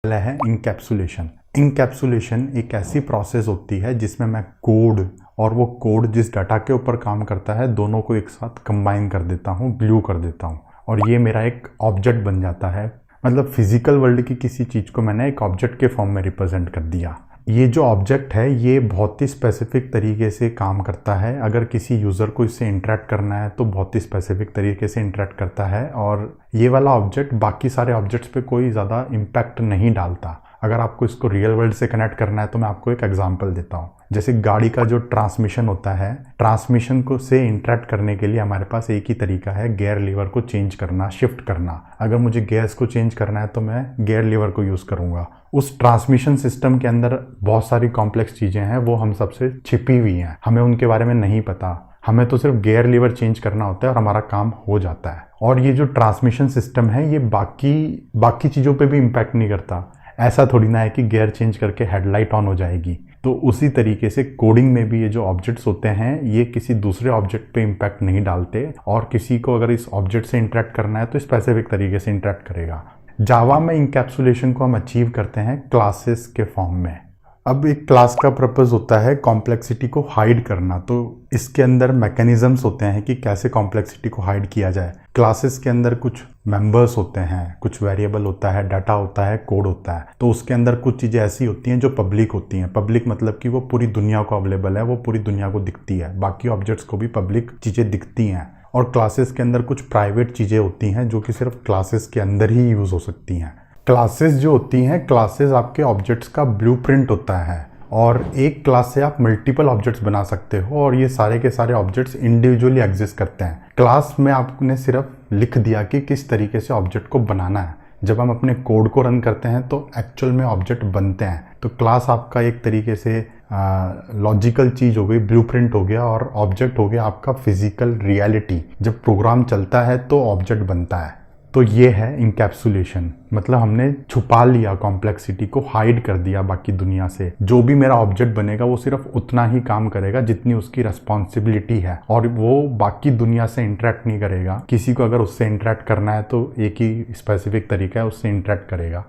पहला है इंकैप्सुलेशन। इंकैप्सुलेशन एक ऐसी प्रोसेस होती है जिसमें मैं कोड और वो कोड जिस डाटा के ऊपर काम करता है दोनों को एक साथ कंबाइन कर देता हूँ, ग्लू कर देता हूँ और ये मेरा एक ऑब्जेक्ट बन जाता है। मतलब फिजिकल वर्ल्ड की किसी चीज़ को मैंने एक ऑब्जेक्ट के फॉर्म में रिप्रेजेंट कर दिया। ये जो ऑब्जेक्ट है ये बहुत ही स्पेसिफिक तरीके से काम करता है। अगर किसी यूज़र को इससे इंटरेक्ट करना है तो बहुत ही स्पेसिफिक तरीके से इंटरेक्ट करता है और ये वाला ऑब्जेक्ट बाकी सारे ऑब्जेक्ट्स पे कोई ज़्यादा इम्पैक्ट नहीं डालता। अगर आपको इसको रियल वर्ल्ड से कनेक्ट करना है तो मैं आपको एक एग्जांपल देता हूँ। जैसे गाड़ी का जो ट्रांसमिशन होता है, ट्रांसमिशन को से इंटरेक्ट करने के लिए हमारे पास एक ही तरीका है, गियर लीवर को चेंज करना, शिफ्ट करना। अगर मुझे गियर्स को चेंज करना है तो मैं गियर लीवर को यूज़ करूँगा। उस ट्रांसमिशन सिस्टम के अंदर बहुत सारी कॉम्प्लेक्स चीज़ें हैं, वो हम सबसे छिपी हुई हैं, हमें उनके बारे में नहीं पता। हमें तो सिर्फ गियर लीवर चेंज करना होता है और हमारा काम हो जाता है। और ये जो ट्रांसमिशन सिस्टम है ये बाकी चीज़ों पे भी इम्पैक्ट नहीं करता। ऐसा थोड़ी ना है कि गियर चेंज करके हेडलाइट ऑन हो जाएगी। तो उसी तरीके से कोडिंग में भी ये जो ऑब्जेक्ट्स होते हैं ये किसी दूसरे ऑब्जेक्ट पे इम्पैक्ट नहीं डालते और किसी को अगर इस ऑब्जेक्ट से इंटरेक्ट करना है तो स्पेसिफिक तरीके से इंटरेक्ट करेगा। जावा में इंकैप्सुलेशन को हम अचीव करते हैं क्लासेस के फॉर्म में। अब एक क्लास का पर्पस होता है कॉम्प्लेक्सिटी को हाइड करना, तो इसके अंदर मैकेनिज्म्स होते हैं कि कैसे कॉम्प्लेक्सिटी को हाइड किया जाए। क्लासेस के अंदर कुछ मेंबर्स होते हैं, कुछ वेरिएबल होता है, डाटा होता है, कोड होता है। तो उसके अंदर कुछ चीज़ें ऐसी होती हैं जो पब्लिक होती हैं। पब्लिक मतलब कि वो पूरी दुनिया को अवेलेबल है, वो पूरी दुनिया को दिखती है, बाकी ऑब्जेक्ट्स को भी पब्लिक चीज़ें दिखती हैं। और क्लासेस के अंदर कुछ प्राइवेट चीज़ें होती हैं जो कि सिर्फ क्लासेस के अंदर ही यूज़ हो सकती हैं। क्लासेस जो होती हैं, क्लासेस आपके ऑब्जेक्ट्स का ब्लूप्रिंट होता है और एक क्लास से आप मल्टीपल ऑब्जेक्ट्स बना सकते हो और ये सारे के सारे ऑब्जेक्ट्स इंडिविजुअली एग्जिस्ट करते हैं। क्लास में आपने सिर्फ लिख दिया कि किस तरीके से ऑब्जेक्ट को बनाना है। जब हम अपने कोड को रन करते हैं तो एक्चुअल में ऑब्जेक्ट बनते हैं। तो क्लास आपका एक तरीके से लॉजिकल चीज़ हो गई, ब्लूप्रिंट हो गया और ऑब्जेक्ट हो गया आपका फिजिकल रियलिटी। जब प्रोग्राम चलता है तो ऑब्जेक्ट बनता है। तो ये है इंकैप्सुलेशन, मतलब हमने छुपा लिया, कॉम्प्लेक्सिटी को हाइड कर दिया बाकी दुनिया से। जो भी मेरा ऑब्जेक्ट बनेगा वो सिर्फ उतना ही काम करेगा जितनी उसकी रिस्पॉन्सिबिलिटी है और वो बाकी दुनिया से इंटरेक्ट नहीं करेगा। किसी को अगर उससे इंटरेक्ट करना है तो एक ही स्पेसिफिक तरीका है, उससे इंटरेक्ट करेगा।